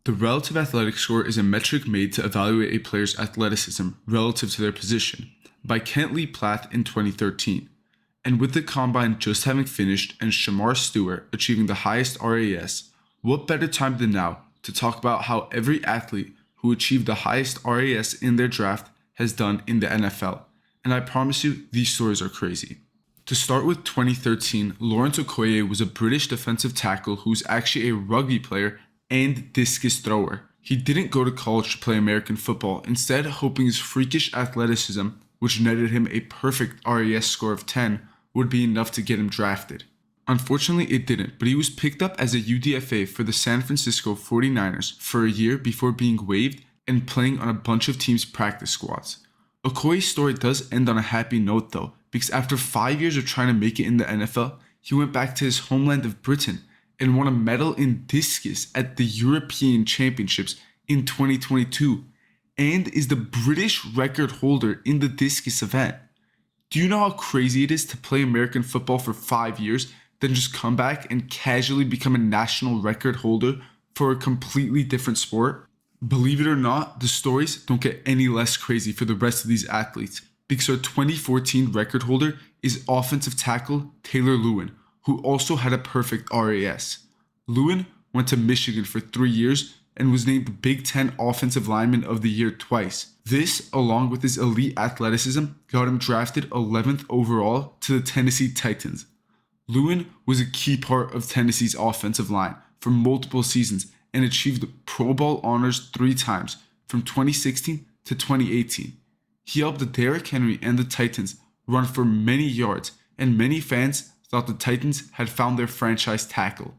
The relative athletic score is a metric made to evaluate a player's athleticism relative to their position, by Kent Lee Plath in 2013. And with the combine just having finished and Shamar Stewart achieving the highest RAS, what better time than now to talk about how every athlete who achieved the highest RAS in their draft has done in the NFL. And I promise you, these stories are crazy. To start with 2013, Lawrence Okoye was a British defensive tackle who was actually a rugby player and discus thrower. He didn't go to college to play American football, instead hoping his freakish athleticism, which netted him a perfect RAS score of 10, would be enough to get him drafted. Unfortunately, it didn't, but he was picked up as a UDFA for the San Francisco 49ers for a year before being waived and playing on a bunch of teams' practice squads. Okoye's story does end on a happy note though, because after 5 years of trying to make it in the NFL, he went back to his homeland of Britain and won a medal in discus at the European Championships in 2022, and is the British record holder in the discus event. Do you know how crazy it is to play American football for 5 years, then just come back and casually become a national record holder for a completely different sport? Believe it or not, the stories don't get any less crazy for the rest of these athletes, because our 2014 record holder is offensive tackle Taylor Lewin, who also had a perfect RAS. Lewin went to Michigan for 3 years and was named the Big Ten Offensive Lineman of the Year twice. This, along with his elite athleticism, got him drafted 11th overall to the Tennessee Titans. Lewin was a key part of Tennessee's offensive line for multiple seasons and achieved Pro Bowl honors 3 times, from 2016 to 2018. He helped Derrick Henry and the Titans run for many yards, and many fans thought the Titans had found their franchise tackle.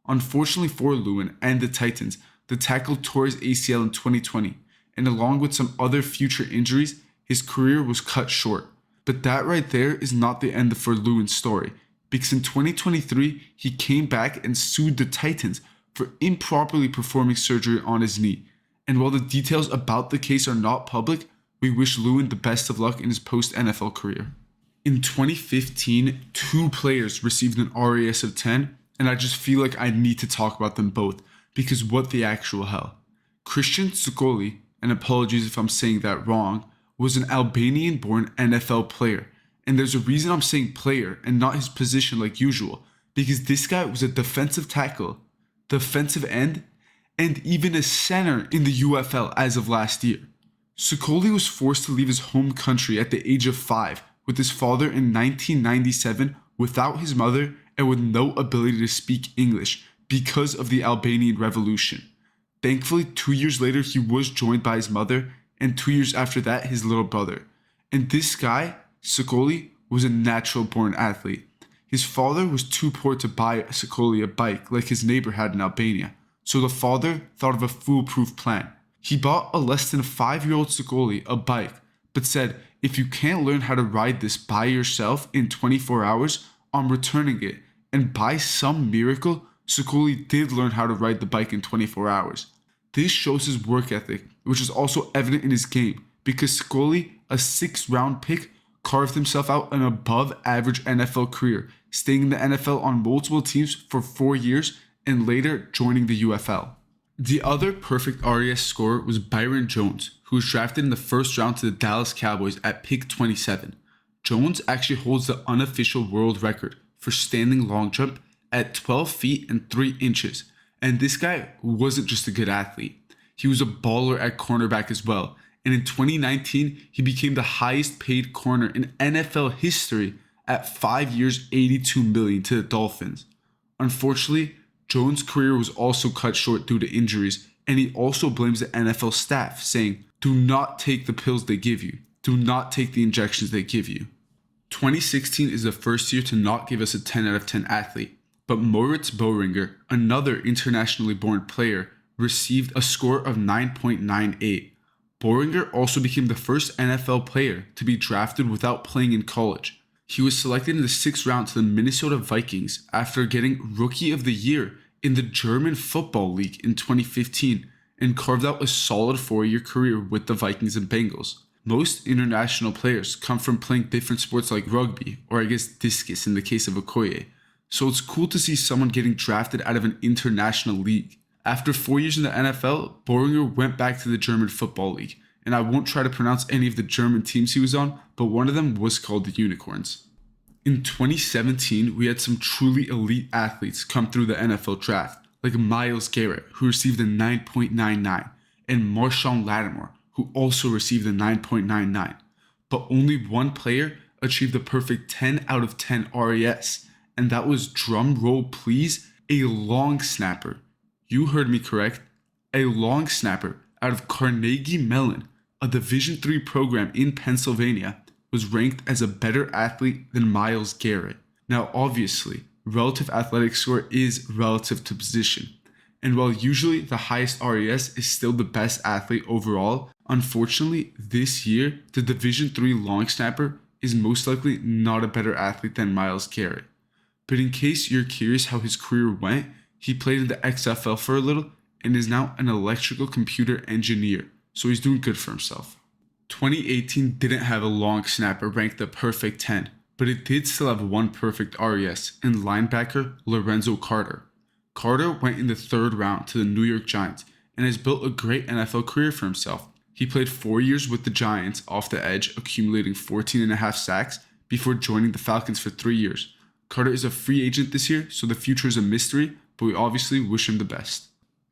Unfortunately for Lewin and the Titans, the tackle tore his ACL in 2020, and along with some other future injuries, his career was cut short. But that right there is not the end for Lewin's story, because in 2023, he came back and sued the Titans for improperly performing surgery on his knee. And while the details about the case are not public, we wish Lewin the best of luck in his post-NFL career. In 2015, 2 players received an RAS of 10, and I just feel like I need to talk about them both, because what the actual hell. Christian Tsukoli, and apologies if I'm saying that wrong, was an Albanian-born NFL player, and there's a reason I'm saying player and not his position like usual, because this guy was a defensive tackle, defensive end, and even a center in the UFL as of last year. Tsukoli was forced to leave his home country at the age of 5 with his father in 1997 without his mother and with no ability to speak English because of the Albanian Revolution. Thankfully, 2 years later he was joined by his mother, and 2 years after that his little brother. And this guy, Tsukoli, was a natural-born athlete. His father was too poor to buy Tsukoli a bike like his neighbor had in Albania, so the father thought of a foolproof plan. He bought a less than 5-year-old Tsukoli a bike, but said, if you can't learn how to ride this by yourself in 24 hours, I'm returning it. And by some miracle, Tsukoli did learn how to ride the bike in 24 hours. This shows his work ethic, which is also evident in his game, because Tsukoli, a 6th-round pick, carved himself out an above-average NFL career, staying in the NFL on multiple teams for 4 years and later joining the UFL. The other perfect RAS scorer was Byron Jones, who was drafted in the 1st round to the Dallas Cowboys at pick 27. Jones actually holds the unofficial world record for standing long jump at 12 feet and 3 inches, and this guy wasn't just a good athlete. He was a baller at cornerback as well, and in 2019, he became the highest paid corner in NFL history at 5 years, $82 million to the Dolphins. Unfortunately, Jones' career was also cut short due to injuries, and he also blames the NFL staff, saying, do not take the pills they give you. Do not take the injections they give you. 2016 is the first year to not give us a 10 out of 10 athlete, but Moritz Boehringer, another internationally born player, received a score of 9.98. Boehringer also became the first NFL player to be drafted without playing in college. He was selected in the 6th round to the Minnesota Vikings after getting Rookie of the Year in the German Football League in 2015 and carved out a solid 4-year career with the Vikings and Bengals. Most international players come from playing different sports like rugby, or I guess discus in the case of Okoye, so it's cool to see someone getting drafted out of an international league. After 4 years in the NFL, Boringer went back to the German Football League, and I won't try to pronounce any of the German teams he was on, but one of them was called the Unicorns. In 2017, we had some truly elite athletes come through the NFL draft, like Myles Garrett, who received a 9.99, and Marshawn Lattimore, who also received a 9.99. But only one player achieved the perfect 10 out of 10 RAS, and that was, drum roll please, a long snapper. You heard me correct, a long snapper out of Carnegie Mellon, a Division III program in Pennsylvania, was ranked as a better athlete than Myles Garrett. Now obviously, relative athletic score is relative to position, and while usually the highest RAS is still the best athlete overall, unfortunately this year the Division III long snapper is most likely not a better athlete than Myles Garrett. But in case you're curious how his career went, he played in the XFL for a little and is now an electrical computer engineer, so he's doing good for himself. 2018 didn't have a long snapper ranked the perfect 10, but it did still have one perfect RAS in linebacker Lorenzo Carter. Carter went in the 3rd round to the New York Giants and has built a great NFL career for himself. He played 4 years with the Giants off the edge, accumulating 14.5 sacks before joining the Falcons for 3 years. Carter is a free agent this year, so the future is a mystery, but we obviously wish him the best.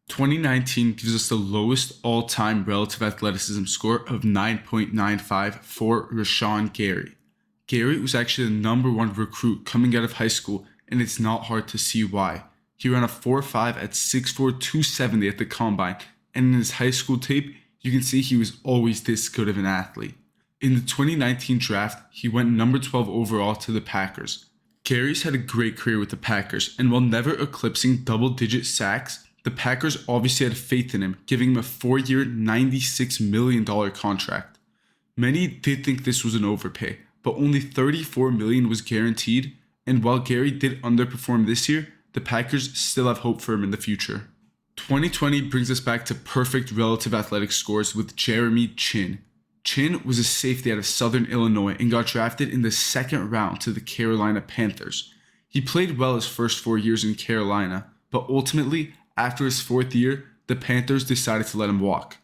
2019 gives us the lowest all-time relative athleticism score of 9.95 for Rashawn Gary. Gary was actually the number 1 recruit coming out of high school, and it's not hard to see why. He ran a 4.5 at 6'4", 270 at the combine, and in his high school tape, you can see he was always this good of an athlete. In the 2019 draft, he went number 12 overall to the Packers. Gary's had a great career with the Packers, and while never eclipsing double-digit sacks, the Packers obviously had faith in him, giving him a 4-year, $96 million contract. Many did think this was an overpay, but only $34 million was guaranteed, and while Gary did underperform this year, the Packers still have hope for him in the future. 2020 brings us back to perfect relative athletic scores with Jeremy Chinn. Chinn was a safety out of Southern Illinois and got drafted in the 2nd round to the Carolina Panthers. He played well his first 4 years in Carolina, but ultimately, after his 4th year, the Panthers decided to let him walk.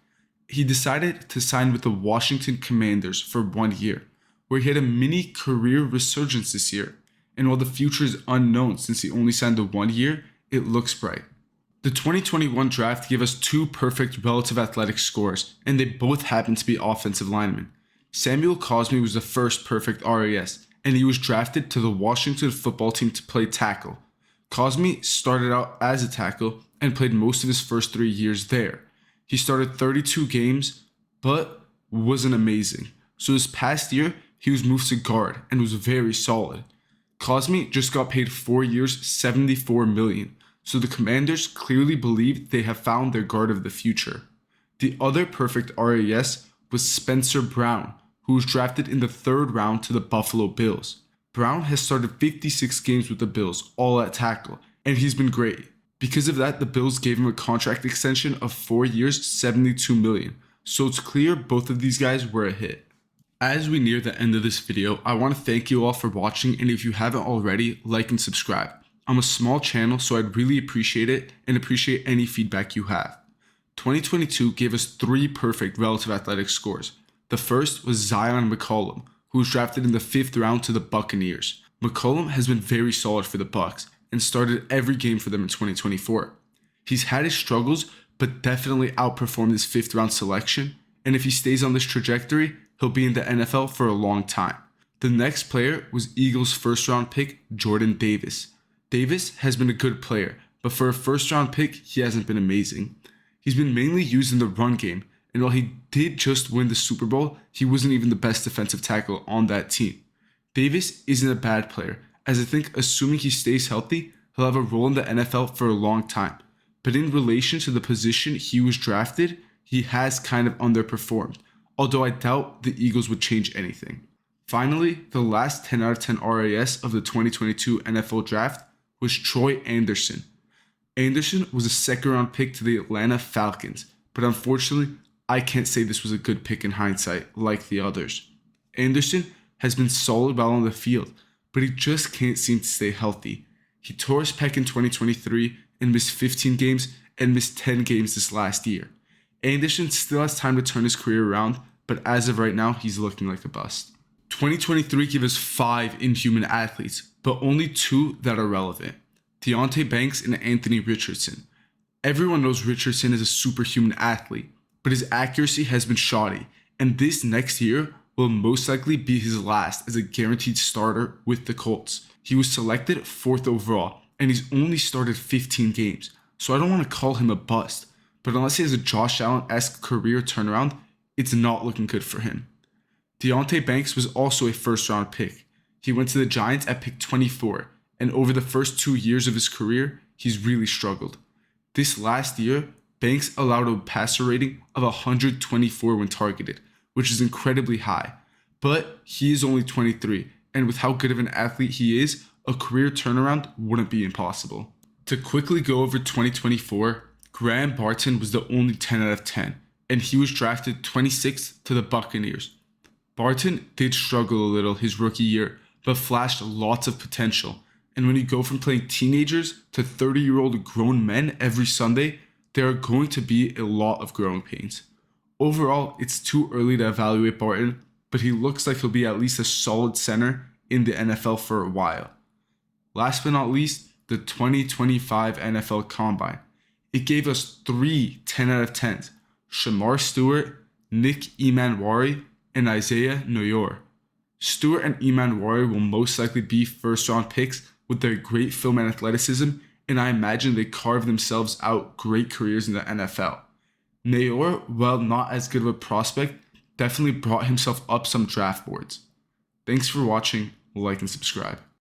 He decided to sign with the Washington Commanders for 1 year, where he had a mini career resurgence this year, and while the future is unknown since he only signed the 1 year, it looks bright. The 2021 draft gave us 2 perfect relative athletic scores, and they both happened to be offensive linemen. Samuel Cosmi was the first perfect RAS, and he was drafted to the Washington football team to play tackle. Cosmi started out as a tackle and played most of his first 3 years there. He started 32 games, but wasn't amazing. So this past year, he was moved to guard and was very solid. Cosmi just got paid 4 years, $74 million. So the Commanders clearly believe they have found their guard of the future. The other perfect RAS was Spencer Brown, who was drafted in the 3rd round to the Buffalo Bills. Brown has started 56 games with the Bills, all at tackle, and he's been great. Because of that, the Bills gave him a contract extension of 4 years, $72 million. So it's clear both of these guys were a hit. As we near the end of this video, I want to thank you all for watching, and if you haven't already, like and subscribe. I'm a small channel, so I'd really appreciate it and appreciate any feedback you have. 2022 gave us 3 perfect relative athletic scores. The first was Zion McCollum, who was drafted in the 5th round to the Buccaneers. McCollum has been very solid for the Bucs and started every game for them in 2024. He's had his struggles, but definitely outperformed his 5th round selection, and if he stays on this trajectory, he'll be in the NFL for a long time. The next player was Eagles' 1st round pick, Jordan Davis. Davis has been a good player, but for a 1st round pick, he hasn't been amazing. He's been mainly used in the run game, and while he did just win the Super Bowl, he wasn't even the best defensive tackle on that team. Davis isn't a bad player, as I think assuming he stays healthy, he'll have a role in the NFL for a long time. But in relation to the position he was drafted, he has kind of underperformed, although I doubt the Eagles would change anything. Finally, the last 10 out of 10 RAS of the 2022 NFL Draft was Troy Anderson. Anderson was a 2nd round pick to the Atlanta Falcons, but unfortunately, I can't say this was a good pick in hindsight like the others. Anderson has been solid while on the field, but he just can't seem to stay healthy. He tore his pec in 2023 and missed 15 games, and missed 10 games this last year. Anderson still has time to turn his career around, but as of right now, he's looking like a bust. 2023 gave us 5 inhuman athletes, but only 2 that are relevant: Deonte Banks and Anthony Richardson. Everyone knows Richardson is a superhuman athlete, but his accuracy has been shoddy, and this next year will most likely be his last as a guaranteed starter with the Colts. He was selected 4th overall, and he's only started 15 games, so I don't want to call him a bust, but unless he has a Josh Allen-esque career turnaround, it's not looking good for him. Deonte Banks was also a first-round pick. He went to the Giants at pick 24, and over the first 2 years of his career, he's really struggled. This last year, Banks allowed a passer rating of 124 when targeted, which is incredibly high, but he is only 23, and with how good of an athlete he is, a career turnaround wouldn't be impossible. To quickly go over 2024, Graham Barton was the only 10 out of 10, and he was drafted 26th to the Buccaneers. Barton did struggle a little his rookie year, but flashed lots of potential, and when you go from playing teenagers to 30-year-old grown men every Sunday, there are going to be a lot of growing pains. Overall, it's too early to evaluate Barton, but he looks like he'll be at least a solid center in the NFL for a while. Last but not least, the 2025 NFL Combine. It gave us 3 10 out of 10s: Shamar Stewart, Nick Emanwari, and Isaiah Noyor. Stewart and Emanwari will most likely be first-round picks with their great film and athleticism, and I imagine they carve themselves out great careers in the NFL. Noyor, while not as good of a prospect, definitely brought himself up some draft boards. Thanks for watching, like and subscribe.